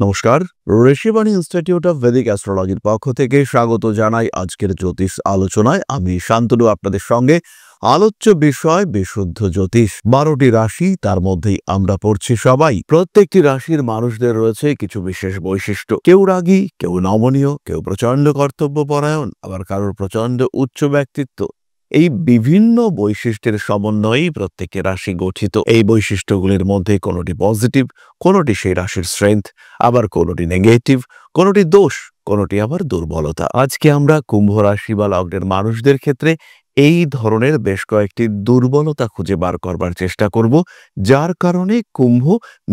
নমস্কার, Rishibani institute of Vedic অ্যাস্ট্রোলজির পক্ষ থেকে স্বাগত জানাই আজকের জ্যোতিষ আলোচনায়। আমি শান্তনু আপনাদের সঙ্গে। আলোচ্য বিষয় বিশুদ্ধ জ্যোতিষ। 12টি রাশি, তার মধ্যেই আমরা পড়ছি সবাই। প্রত্যেকটি রাশির মানুষদের রয়েছে কিছু বিশেষ বৈশিষ্ট্য। কেউ রাগী, কেউ নমনীয়, কেউ প্রচণ্ড কর্তব্যপরায়ণ, আবার কারোর প্রচণ্ড উচ্চ ব্যক্তিত্ব। এই বিভিন্ন বৈশিষ্ট্যের সমন্বয়েই প্রত্যেকটি রাশি গঠিত। এই বৈশিষ্ট্যগুলির মধ্যে কোনোটি পজিটিভ, কোনোটি সেই রাশির স্ট্রেংথ, আবার কোনোটি নেগেটিভ, কোনোটি দোষ, কোনোটি আবার দুর্বলতা। আজকে আমরা কুম্ভ রাশি বা লগ্নের মানুষদের ক্ষেত্রে এই ধরনের বেশ কয়েকটি দুর্বলতা খুঁজে বার করবার চেষ্টা করব, যার কারণে কুম্ভ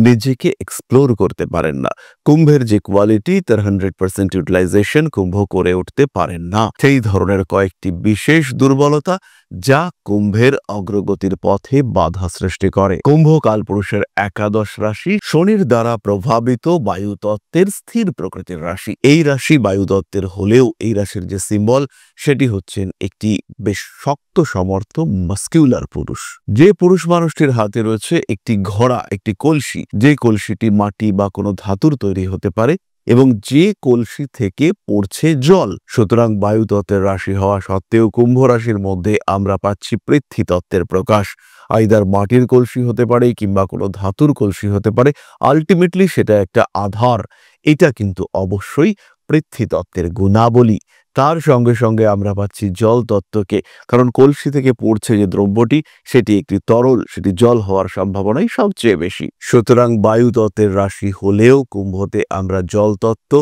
নিজেকে এক্সপ্লোর করতে পারেন না। কুম্ভের যে কোয়ালিটি, তার 100% ইউটিলাইজেশন কুম্ভ করে উঠতে পারেন না। সেই ধরনের কয়েকটি বিশেষ দুর্বলতা যা কুম্ভের অগ্রগতির পথে বাধা সৃষ্টি করে। কুম্ভ কালপুরুষের একাদশ রাশি, শনির দ্বারা প্রভাবিত বায়ুতত্ত্বের স্থির প্রকৃতির রাশি। এই রাশি বায়ুতত্ত্বের হলেও এই রাশির যে সিম্বল, সেটি হচ্ছেন একটি বেশ শক্ত সমর্থ মাস্কিউলার পুরুষ। যে পুরুষ মানুষটির হাতে রয়েছে একটি ঘোড়া, একটি কলসি, যে কলসিটি মাটি বা কোনো ধাতুর তৈরি হতে পারে এবং যে কলসি থেকে পড়ছে জল। সুতরাং বায়ুতত্ত্বের রাশি হওয়া সত্ত্বেও কুম্ভ রাশির মধ্যে আমরা পাচ্ছি পৃথ্বী তত্ত্বের প্রকাশ। আইদার মাটির কলসি হতে পারে কিংবা কোনো ধাতুর কলসি হতে পারে, আলটিমেটলি সেটা একটা আধার। এটা কিন্তু অবশ্যই পৃথ্বী তত্ত্বের গুণাবলী। তার সঙ্গে সঙ্গে আমরা পাচ্ছি জল তত্ত্বকে, কারণ কলসি থেকে পড়ছে যে দ্রব্যটি, সেটি একটি তরল, সেটি জল হওয়ার সম্ভাবনাই সবচেয়ে বেশি। সুতরাং বায়ুতত্ত্বের রাশি হলেও কুম্ভতে আমরা জল তত্ত্ব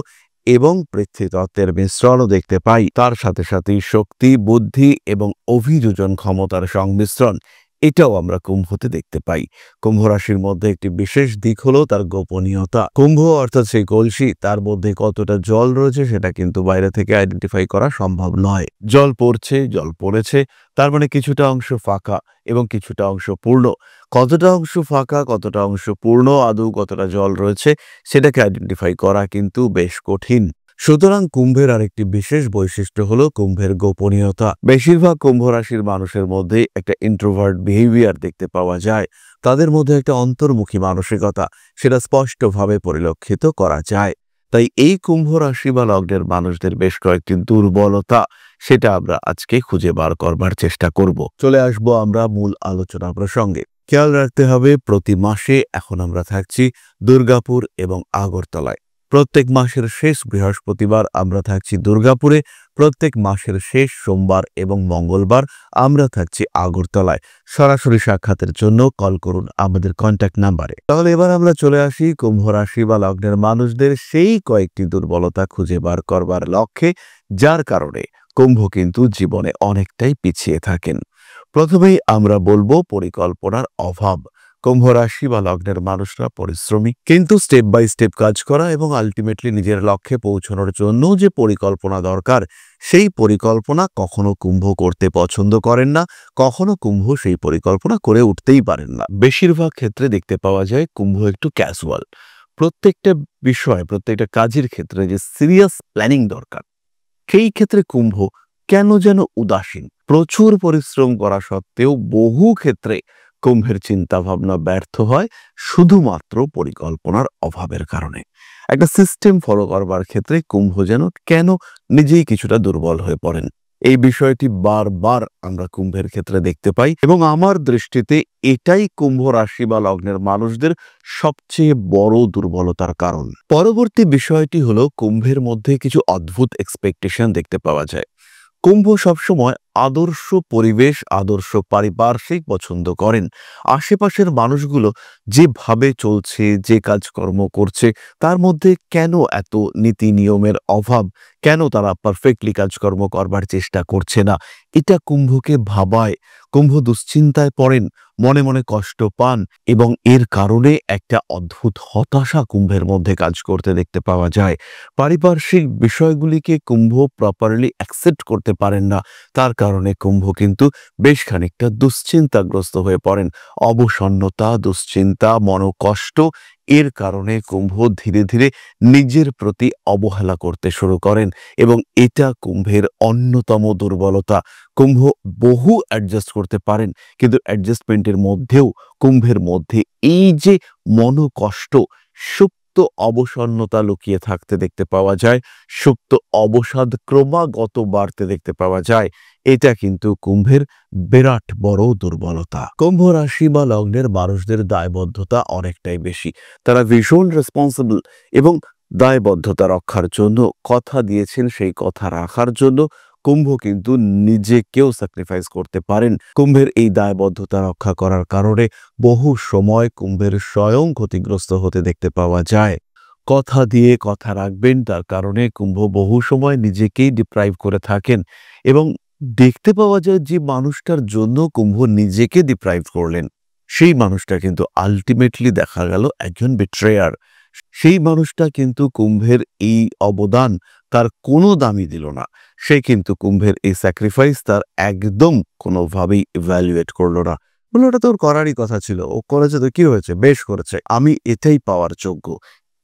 এবং পৃথ্বী তত্ত্বের মিশ্রণও দেখতে পাই। তার সাথে সাথেই শক্তি, বুদ্ধি এবং অভিযোজন ক্ষমতার সংমিশ্রণ, এটাও আমরা কুম্ভতে দেখতে পাই। কুম্ভ রাশির মধ্যে একটি বিশেষ দিক হলো তার গোপনীয়তা। কুম্ভ অর্থাৎ সেই কলসি, তার মধ্যে কতটা জল রয়েছে সেটা কিন্তু বাইরে থেকে আইডেন্টিফাই করা সম্ভব নয়। জল পড়ছে, জল পড়েছে, তার মানে কিছুটা অংশ ফাঁকা এবং কিছুটা অংশ পূর্ণ। কতটা অংশ ফাঁকা, কতটা অংশ পূর্ণ, আদৌ কতটা জল রয়েছে, সেটাকে আইডেন্টিফাই করা কিন্তু বেশ কঠিন। সুতরাং কুম্ভের আরেকটি বিশেষ বৈশিষ্ট্য হলো কুম্ভের গোপনীয়তা। বেশিরভাগ কুম্ভ রাশির মানুষের মধ্যে একটা ইন্ট্রোভার্ট বিহেভিয়ার দেখতে পাওয়া যায়। তাদের মধ্যে একটা অন্তর্মুখী মানসিকতা, সেটা স্পষ্টভাবে পরিলক্ষিত করা যায়। তাই এই কুম্ভ রাশি বা লগ্নের মানুষদের বেশ কয়েকটি দুর্বলতা, সেটা আমরা আজকে খুঁজে বার করবার চেষ্টা করব। চলে আসবো আমরা মূল আলোচনা প্রসঙ্গে। খেয়াল রাখতে হবে, প্রতি মাসে এখন আমরা থাকছি দুর্গাপুর এবং আগরতলায়। প্রত্যেক মাসের শেষ বৃহস্পতিবার আমরা থাকছি দুর্গাপুরে, প্রত্যেক মাসের শেষ সোমবার এবং মঙ্গলবার আমরা থাকছি আগরতলায়। সরাসরি সাক্ষাতের জন্য কল করুন আমাদের কন্ট্যাক্ট নাম্বারে। তাহলে এবার আমরা চলে আসি কুম্ভ রাশি বা লগ্নের মানুষদের সেই কয়েকটি দুর্বলতা খুঁজে বার করবার লক্ষ্যে, যার কারণে কুম্ভ কিন্তু জীবনে অনেকটাই পিছিয়ে থাকেন। প্রথমেই আমরা বলবো পরিকল্পনার অভাব। কুম্ভ রাশি বা লগ্নের মানুষরা পরিশ্রমী, কিন্তু স্টেপ বাই স্টেপ কাজ করা এবং আলটিমেটলি নিজের লক্ষ্যে পৌঁছানোর জন্য যে পরিকল্পনা দরকার, সেই পরিকল্পনা কখনো কুম্ভ করতে পছন্দ করেন না, কখনো কুম্ভ সেই পরিকল্পনা করে উঠতেই পারেন না। বেশিরভাগ ক্ষেত্রে দেখতে পাওয়া যায় কুম্ভ একটু ক্যাজুয়াল। প্রত্যেকটা বিষয়, প্রত্যেকটা কাজের ক্ষেত্রে যে সিরিয়াস প্ল্যানিং দরকার, সেই ক্ষেত্রে কুম্ভ কেন যেন উদাসীন। প্রচুর পরিশ্রম করা সত্ত্বেও বহু ক্ষেত্রে কুম্ভের চিন্তা ভাবনা ব্যর্থ হয় শুধুমাত্র পরিকল্পনার অভাবের কারণে। একটা সিস্টেম ফলো করবার ক্ষেত্রে কুম্ভ যেন কেন নিজেই কিছুটা দুর্বল হয়ে পড়েন। এই বিষয়টি বারবার আমরা কুম্ভের ক্ষেত্রে দেখতে পাই এবং আমার দৃষ্টিতে এটাই কুম্ভ রাশি বা লগ্নের মানুষদের সবচেয়ে বড় দুর্বলতার কারণ। পরবর্তী বিষয়টি হলো কুম্ভের মধ্যে কিছু অদ্ভুত এক্সপেকটেশন দেখতে পাওয়া যায়। কুম্ভ সবসময় আদর্শ পরিবেশ, আদর্শ পারিপার্শ্বিক পছন্দ করেন। আশেপাশের মানুষগুলো যেভাবে চলছে, যে কাজকর্ম করছে, তার মধ্যে কেন এত নীতি নিয়মের অভাব, কেন তারা পারফেক্টলি কাজকর্ম করবার চেষ্টা করছে না, এটা কুম্ভকে ভাবায়। কুম্ভ দুশ্চিন্তায় পড়েন, মনে মনে কষ্ট পান এবং এর কারণে একটা অদ্ভুত হতাশা কুম্ভের মধ্যে কাজ করতে দেখতে পাওয়া যায়। পারিপার্শ্বিক বিষয়গুলিকে কুম্ভ প্রপারলি অ্যাকসেপ্ট করতে পারেন না, তার কারণে কুম্ভ কিন্তু বেশ খানিকটা দুশ্চিন্তাগ্রস্ত হয়ে পড়েন। অবসন্নতা, দুশ্চিন্তা, মনোকষ্ট, এর কারণে কুম্ভ ধীরে ধীরে নিজের প্রতি অবহেলা করতে শুরু করেন এবং এটা কুম্ভের অন্যতম দুর্বলতা। কুম্ভ বহু অ্যাডজাস্ট করতে পারেন, কিন্তু অ্যাডজাস্টমেন্টের মধ্যেও কুম্ভের মধ্যে এই যে মনোকষ্ট, সুপ্ত সুপ্ত অবসন্নতা লুকিয়ে থাকতে দেখতে পাওয়া যায়, সুপ্ত অবসাদ ক্রমাগত বাড়তে দেখতে পাওয়া যায়। এটা কিন্তু কুম্ভের বিরাট বড় দুর্বলতা। কুম্ভ রাশি বা লগ্নের মানুষদের দায়বদ্ধতা অনেকটাই বেশি। তারা ভীষণ রেসপন্সিবল এবং দায়বদ্ধতা রক্ষার জন্য কথা দিয়েছেন সেই কথা রাখার জন্য কুম্ভ কিন্তু নিজেকেও স্যাক্রিফাইস করতে পারেন। কুম্ভের এই দায়বদ্ধতা রক্ষা করার কারণে বহু সময় কুম্ভের স্বয়ং ক্ষতিগ্রস্ত হতে দেখতে পাওয়া যায়। কথা দিয়ে কথা রাখবেন, তার কারণে কুম্ভ বহু সময় নিজেকেই ডিপ্রাইভ করে থাকেন এবং দেখতে পাওয়া যায় যে মানুষটার জন্য কুম্ভ নিজেকে ডিপ্রাইভ করলেন সেই মানুষটা কিন্তু আলটিমেটলি দেখা গেল একজন বিট্রেয়ার। সেই মানুষটা কিন্তু কুম্ভের এই অবদান তার কোনো দামই দিল না। সে কিন্তু কুম্ভের এই স্যাক্রিফাইস তার একদম কোনোভাবেই ইভ্যালুয়েট করলো না। বলে ওটা তোর করারই কথা ছিল, ও করেছে তো কি হয়েছে, বেশ করেছে, আমি এটাই পাওয়ার যোগ্য।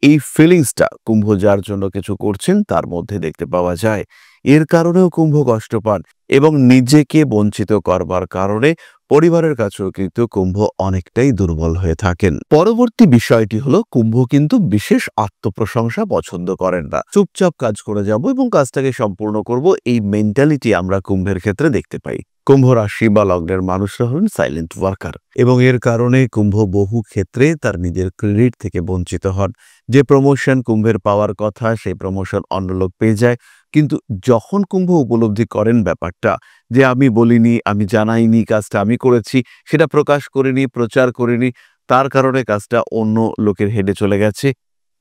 এই ফিলিংসটা কুম্ভ যার জন্য কিছু করছেন তার মধ্যে দেখতে পাওয়া যায়। এর কারণেও কুম্ভ কষ্ট পান এবং নিজেকে বঞ্চিত করবার কারণে পরিবারের কাছেও কিন্তু কুম্ভ অনেকটাই দুর্বল হয়ে থাকেন। পরবর্তী বিষয়টি হলো কুম্ভ কিন্তু বিশেষ আত্মপ্রশংসা পছন্দ করেন না। চুপচাপ কাজ করে যাব এবং কাজটাকে সম্পূর্ণ করব, এই মেন্টালিটি আমরা কুম্ভের ক্ষেত্রে দেখতে পাই। কুম্ভ রাশি বা লগ্নের মানুষরা হলেন সাইলেন্ট ওয়ার্কার এবং এর কারণে কুম্ভ বহু ক্ষেত্রে তার নিজের ক্রেডিট থেকে বঞ্চিত হন। যে প্রমোশন কুম্ভের পাওয়ার কথা সেই প্রমোশন অন্য লোক পেয়ে যায়, কিন্তু যখন কুম্ভ উপলব্ধি করেন ব্যাপারটা যে আমি বলিনি, আমি জানাইনি, কাজটা আমি করেছি, সেটা প্রকাশ করিনি, প্রচার করিনি, তার কারণে কাজটা অন্য লোকের হেডে চলে গেছে,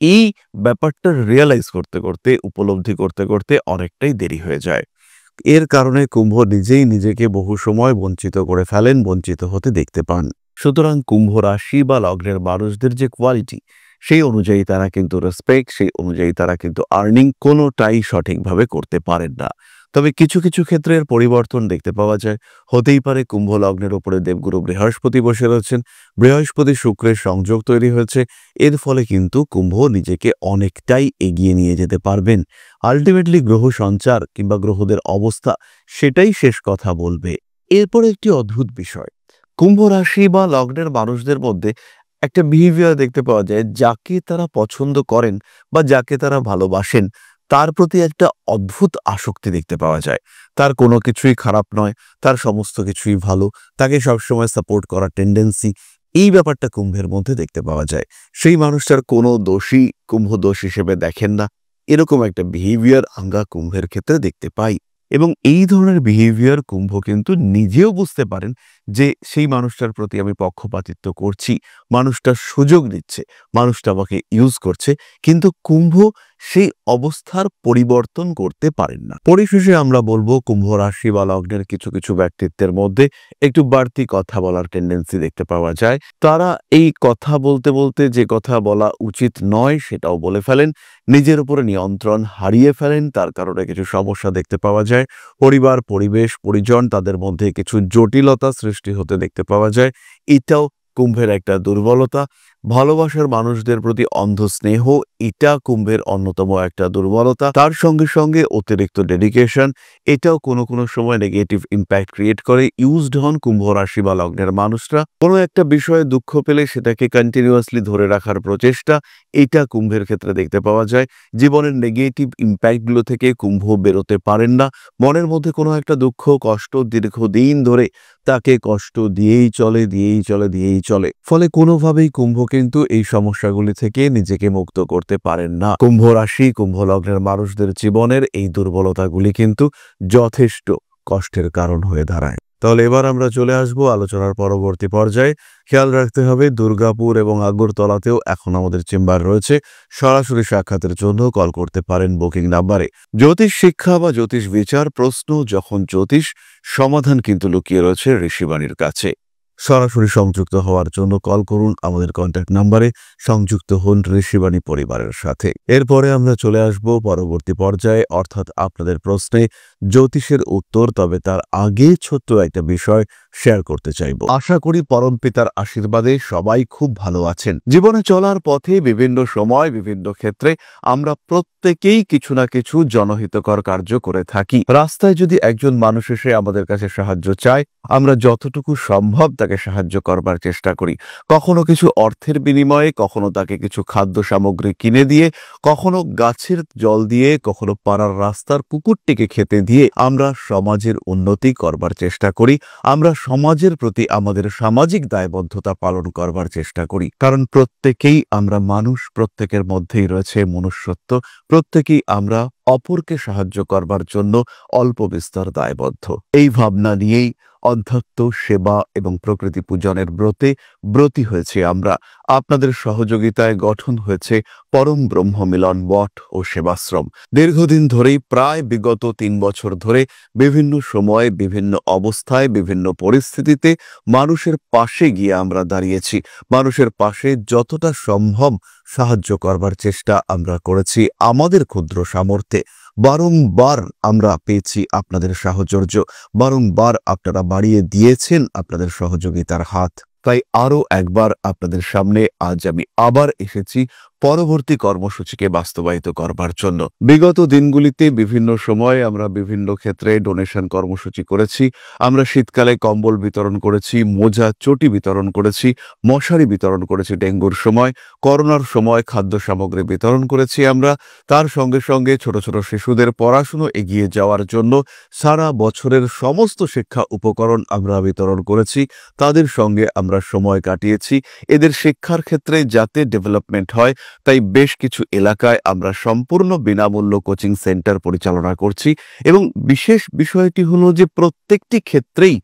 এই ব্যাপারটা রিয়েলাইজ করতে করতে, উপলব্ধি করতে করতে অনেকটাই দেরি হয়ে যায়। এর কারণে কুম্ভ নিজেই নিজেকে বহু সময় বঞ্চিত করে ফেলেন, বঞ্চিত হতে দেখতে পান। সুতরাং কুম্ভ রাশি বা লগ্নের মানুষদের যে কোয়ালিটি সেই অনুযায়ী তারা কিন্তু রেসপেক্ট, সেই অনুযায়ী তারা কিন্তু আর্নিং কোনোটাই সঠিকভাবে করতে পারেন না। তবে কিছু কিছু ক্ষেত্রের পরিবর্তন দেখতে পাওয়া যায়। হতেই পারে কুম্ভ লগ্নের ওপরে দেবগুরু বৃহস্পতি বসে রয়েছেন, বৃহস্পতি শুক্রের সংযোগ তৈরি হয়েছে, এর ফলে কিন্তু কুম্ভ নিজেকে অনেকটাই এগিয়ে নিয়ে যেতে পারবেন। আলটিমেটলি গ্রহ সঞ্চার কিংবা গ্রহদের অবস্থা সেটাই শেষ কথা বলবে। এরপর একটি অদ্ভুত বিষয়, কুম্ভ রাশি বা লগ্নের মানুষদের মধ্যে একটা বিহেভিয়ার দেখতে পাওয়া যায়, যাকে তারা পছন্দ করেন বা যাকে তারা ভালোবাসেন তার প্রতি একটা অদ্ভুত আসক্তি দেখতে পাওয়া যায়। তার কোনো কিছুই খারাপ নয়, তার সমস্ত কিছুই ভালো, তাকে সবসময় সাপোর্ট করার টেন্ডেন্সি, এই ব্যাপারটা কুম্ভের মধ্যে দেখতে পাওয়া যায়। সেই মানুষটার কোনো দোষী কুম্ভ দোষ হিসেবে দেখেন না, এরকম একটা বিহেভিয়ার আমরা কুম্ভের ক্ষেত্রে দেখতে পাই। এবং এই ধরনের বিহেভিয়ার কুম্ভ কিন্তু নিজেও বুঝতে পারেন যে সেই মানুষটার প্রতি আমি পক্ষপাতিত্ব করছি, মানুষটার সুযোগ নিচ্ছে, মানুষটা আমাকে ইউজ করছে, কিন্তু কুম্ভ সেই অবস্থার পরিবর্তন করতে পারেন না। পরিশেষে আমরা বলবো কুম্ভ রাশি বা লগ্নের কিছু কিছু ব্যক্তিত্বের মধ্যে একটু বাড়তি কথা বলার টেন্ডেন্সি দেখতে পাওয়া যায়। তারা এই কথা বলতে বলতে যে কথা বলা উচিত নয় সেটাও বলে ফেলেন, নিজের উপরে নিয়ন্ত্রণ হারিয়ে ফেলেন, তার কারণে কিছু সমস্যা দেখতে পাওয়া যায়। পরিবার, পরিবেশ, পরিজন তাদের মধ্যে কিছু জটিলতা সৃষ্টি হতে দেখতে পাওয়া যায়। এটাও কুম্ভের একটা দুর্বলতা। ভালোবাসার মানুষদের প্রতি অন্ধ স্নেহ, এটা কুম্ভের অন্যতম একটা দুর্বলতা। তার সঙ্গে সঙ্গে অতিরিক্ত ডেডিকেশন, এটাও কোনো কোনো সময় নেগেটিভ ইম্প্যাক্ট ক্রিয়েট করে। ইউজড হন কুম্ভ রাশি বা লগ্নের মানুষরা। কোনো একটা বিষয়ে দুঃখ পেলে সেটাকে কন্টিনিউয়াসলি ধরে রাখার প্রচেষ্টা, এটা কুম্ভের ক্ষেত্রে দেখতে পাওয়া যায়। জীবনের নেগেটিভ ইম্প্যাক্টগুলো থেকে কুম্ভ বেরোতে পারেন না। মনের মধ্যে কোনো একটা দুঃখ, কষ্ট দীর্ঘদিন ধরে তাকে কষ্ট দিয়েই চলে। ফলে কোনোভাবেই কুম্ভ কিন্তু এই সমস্যাগুলি থেকে নিজেকে মুক্ত করতে পারেন না। কুম্ভ রাশি, কুম্ভ লগ্নের মানুষদের জীবনের এই দুর্বলতাগুলি কিন্তু যথেষ্ট কষ্টের কারণ হয়ে দাঁড়ায়। তাহলে এবার আমরা চলে আসবো আলোচনার পরবর্তী পর্যায়ে। খেয়াল রাখতে হবে দুর্গাপুর এবং আগরতলাতেও এখন আমাদের চেম্বার রয়েছে। সরাসরি সাক্ষাতের জন্য কল করতে পারেন বুকিং নাম্বারে। জ্যোতিষ শিক্ষা বা জ্যোতিষ বিচার, প্রশ্ন যখন জ্যোতিষ, সমাধান কিন্তু লুকিয়ে রয়েছে ঋষিবাণীর কাছে। সরাসরি সংযুক্ত হওয়ার জন্য কল করুন আমাদের কন্ট্যাক্ট নাম্বারে, সংযুক্ত হন ঋষিবাণী পরিবারের সাথে। এরপরে আমরা চলে আসব পরবর্তী পর্যায়ে, অর্থাৎ আপনাদের প্রশ্নে জ্যোতিষের উত্তর। তবে তার আগে ছোট্ট একটা বিষয় শেয়ার করতে চাইব। আশা করি পরমপিতার আশীর্বাদে সবাই খুব ভালো আছেন। জীবনে চলার পথে বিভিন্ন সময় বিভিন্ন ক্ষেত্রে আমরা প্রত্যেকেই কিছু না কিছু জনহিতকর কার্য করে থাকি। রাস্তায় যদি একজন মানুষ এসে আমাদের কাছে সাহায্য চায়, আমরা যতটুকু সম্ভব তাকে তাকে সাহায্য করবার চেষ্টা করি। কখনো কিছু অর্থের বিনিময়ে, কখনো তাকে কিছু খাদ্য সামগ্রী কিনে দিয়ে, কখনো গাছের জল দিয়ে, কখনো পাড়ার রাস্তার কুকুরটিকে খেতে দিয়ে আমরা সমাজের উন্নতি করবার চেষ্টা করি। আমরা সমাজের প্রতি আমাদের সামাজিক দায়বদ্ধতা পালন করবার চেষ্টা করি, কারণ প্রত্যেকেই আমরা মানুষ, প্রত্যেকের মধ্যেই রয়েছে মনুষ্যত্ব, প্রত্যেকেই আমরা অপরকে সাহায্য করবার জন্য অল্প বিস্তর দায়বদ্ধ। এই ভাবনা নিয়েই অধ্যাত্ম, সেবা এবং প্রকৃতি পূজনের ব্রতী হয়েছে আমরা। আপনাদের সহযোগিতায় গঠন হয়েছে পরম ব্রহ্ম মিলন মঠ ও সেবাশ্রম। দীর্ঘদিন ধরেই, প্রায় বিগত 3 বছর ধরে বিভিন্ন সময়ে, বিভিন্ন অবস্থায়, বিভিন্ন পরিস্থিতিতে মানুষের পাশে গিয়ে আমরা দাঁড়িয়েছি। মানুষের পাশে যতটা সম্ভব সাহায্য করবার চেষ্টা আমরা করেছি আমাদের ক্ষুদ্র সামর্থ্যে। বারংবার আমরা পেয়েছি আপনাদের সাহচর্য, বারংবার আপনারা বাড়িয়ে দিয়েছেন আপনাদের সহযোগিতার হাত। তাই আরও একবার আপনাদের সামনে আজ আমি আবার এসেছি পরবর্তী কর্মসূচিকে বাস্তবায়িত করবার জন্য। বিগত দিনগুলিতে বিভিন্ন সময়ে আমরা বিভিন্ন ক্ষেত্রে ডোনেশন কর্মসূচি করেছি। আমরা শীতকালে কম্বল বিতরণ করেছি, মোজা, চটি বিতরণ করেছি, মশারি বিতরণ করেছি ডেঙ্গুর সময়, করোনার সময় খাদ্য সামগ্রী বিতরণ করেছি আমরা। তার সঙ্গে সঙ্গে ছোট ছোট শিশুদের পড়াশুনো এগিয়ে যাওয়ার জন্য সারা বছরের সমস্ত শিক্ষা উপকরণ আমরা বিতরণ করেছি। তাদের সঙ্গে আমরা সময় কাটিয়েছি। এদের শিক্ষার ক্ষেত্রে যাতে ডেভেলপমেন্ট হয়, তাই বেশ কিছু এলাকায় আমরা সম্পূর্ণ বিনামূল্য কোচিং সেন্টার পরিচালনা করছি। এবং বিশেষ বিষয়টি হলো যে প্রত্যেকটি ক্ষেত্রেই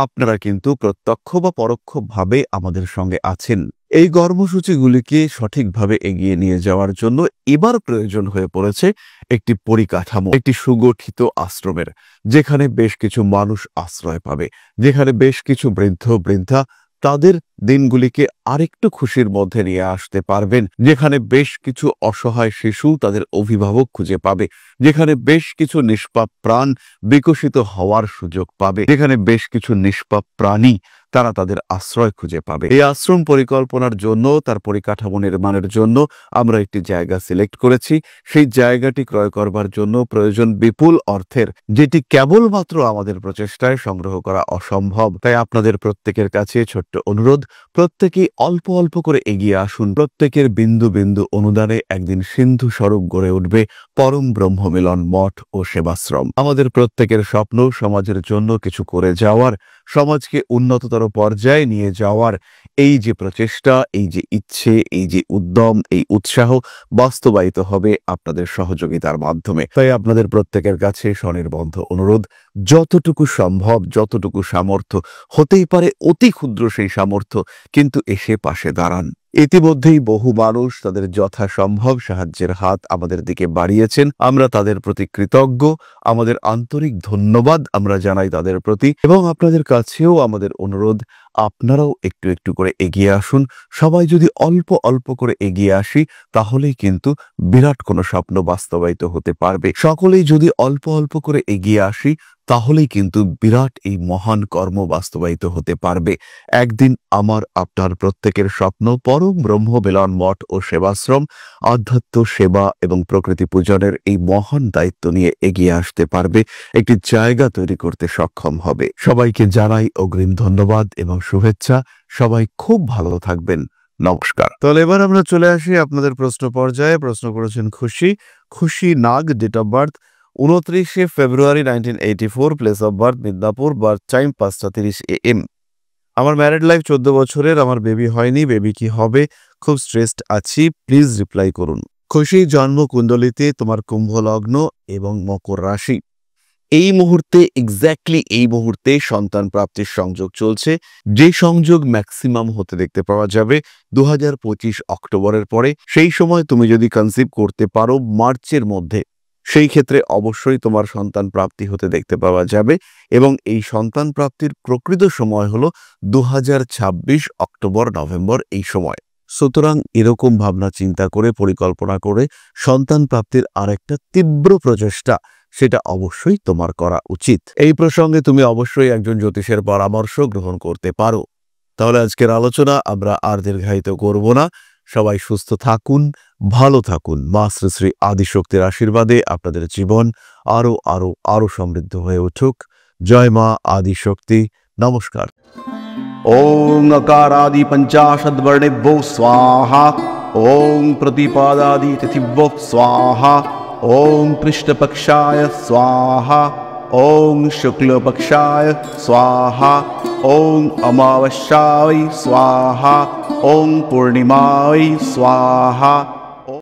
আপনারা কিন্তু প্রত্যক্ষ বা পরোক্ষভাবে আমাদের সঙ্গে আছেন। এই কর্মসূচিগুলিকে সঠিকভাবে এগিয়ে নিয়ে যাওয়ার জন্য এবার প্রয়োজন হয়ে পড়েছে একটি পরিকাঠামো, একটি সুগঠিত আশ্রমের, যেখানে বেশ কিছু মানুষ আশ্রয় পাবে, যেখানে বেশ কিছু বৃদ্ধ বৃদ্ধা তাদের দিনগুলিকে আরেকটু খুশির মধ্যে নিয়ে আসতে পারবেন, যেখানে বেশ কিছু অসহায় শিশু তাদের অভিভাবক খুঁজে পাবে, যেখানে বেশ কিছু নিষ্পাপ প্রাণ বিকশিত হওয়ার সুযোগ পাবে, যেখানে বেশ কিছু নিষ্পাপ প্রাণী তারা তাদের আশ্রয় খুঁজে পাবে। এই আশ্রম পরিকল্পনার জন্য, তার পরিকাঠামো নির্মাণের জন্য আমরা একটি জায়গা সিলেক্ট করেছি। সেই জায়গাটি ক্রয় করবার জন্য প্রয়োজন বিপুল অর্থের, যেটি কেবলমাত্র আমাদের প্রচেষ্টায় সংগ্রহ করা অসম্ভব। তাই আপনাদের প্রত্যেকের কাছে ছোট্ট অনুরোধ, প্রত্যেকেই অল্প অল্প করে এগিয়ে আসুন। প্রত্যেকের বিন্দু বিন্দু অনুদানে একদিন সিন্ধু স্বরূপ গড়ে উঠবে পরম ব্রহ্ম মিলন মঠ ও সেবাশ্রম। আমাদের প্রত্যেকের স্বপ্ন সমাজের জন্য কিছু করে যাওয়ার, সমাজকে উন্নততর পর্যায়ে নিয়ে যাওয়ার এই যে প্রচেষ্টা, এই যে ইচ্ছে, এই যে উদ্যম, এই উৎসাহ বাস্তবায়িত হবে আপনাদের সহযোগিতার মাধ্যমে। তাই আপনাদের প্রত্যেকের কাছে স্বনির্বন্ধ অনুরোধ, যতটুকু সম্ভব, যতটুকু সামর্থ্য, হতেই পারে অতি ক্ষুদ্র সেই সামর্থ্য, কিন্তু এসে পাশে দাঁড়ান। ইতিমধ্যেই বহু মানুষ তাদের যথাসম্ভব সাহায্যের হাত আমাদের দিকে বাড়িয়েছেন। আমরা তাদের প্রতি কৃতজ্ঞ, আমাদের আন্তরিক ধন্যবাদ আমরা জানাই তাদের প্রতি। এবং আপনাদের কাছেও আমাদের অনুরোধ, আপনারাও একটু একটু করে এগিয়ে আসুন। সবাই যদি অল্প অল্প করে এগিয়ে আসি, তাহলেই কিন্তু বিরাট কোনো স্বপ্ন বাস্তবায়িত হতে পারবে। সকলেই যদি অল্প অল্প করে এগিয়ে আসি, তাহলেই কিন্তু বিরাট এই মহান কর্ম বাস্তবায়িত হতে পারবে। একদিন আমার আপনার প্রত্যেকের স্বপ্ন পরম ব্রহ্ম মিলন মঠ ও সেবাশ্রম আধ্যাত্ম, সেবা এবং প্রকৃতি পূজনের এই মহান দায়িত্ব নিয়ে এগিয়ে আসতে পারবে, একটি জায়গা তৈরি করতে সক্ষম হবে। সবাইকে জানাই অগ্রিম ধন্যবাদ এবং শুভেচ্ছা। সবাই খুব ভালো থাকবেন। নমস্কার। তাহলে এবার আমরা চলে আসি আপনাদের প্রশ্ন পর্যায়ে। প্রশ্ন করেছেন Khushi Nag, date of birth 29শে February 1984, place of birth Midnapore, birth time 5:30 AM। আমার ম্যারিড লাইফ 14 বছরের, আমার বেবি হয়নি, বেবি কি হবে, খুব স্ট্রেসড আছি, প্লিজ রিপ্লাই করুন। খুশি, জন্ম কুণ্ডলিতে তোমার কুম্ভ লগ্ন এবং মকর রাশি। এই মুহূর্তে, এক্স্যাক্টলি এই মুহূর্তে সন্তান প্রাপ্তির সংযোগ চলছে, যে সংযোগ ম্যাক্সিমাম হতে দেখতে পাওয়া যাবে 2025 অক্টোবরের পরে। সেই সময় তুমি যদি কনসিভ করতে পারো মার্চের মধ্যে, সেই ক্ষেত্রে অবশ্যই তোমার সন্তান প্রাপ্তি হতে দেখতে পাওয়া যাবে। এবং এই সন্তান প্রাপ্তির প্রকৃত সময় হলো 2026 অক্টোবর নভেম্বর এই সময়। সুতরাং এরকম ভাবনা চিন্তা করে, পরিকল্পনা করে সন্তান প্রাপ্তির আরেকটা তীব্র প্রচেষ্টা, সেটা অবশ্যই তোমার করা উচিত। এই প্রসঙ্গে তুমি অবশ্যই একজন জ্যোতিষের পরামর্শ গ্রহণ করতে পারো। তাহলে আজকের আলোচনা আমরা আর দীর্ঘায়িত করব না। সবাই সুস্থ থাকুন, ভালো থাকুন। মা শ্রী শ্রী আদিশক্তির আশীর্বাদে আপনাদের জীবন আরো আরো আরো সমৃদ্ধ হয়ে উঠুক। জয় মা আদিশক্তি। নমস্কার। ओम अकारादि पंचाशद्वर्णेभ्यो स्वाहा। ओम प्रतिपादादि तिथिभ्यो स्वाहा। ओम कृष्णपक्षाय स्वाहा। ओम शुक्लपक्षाय स्वाहा। ओम अमावस्याय स्वाहा। ओम पूर्णिमाय स्वाहा।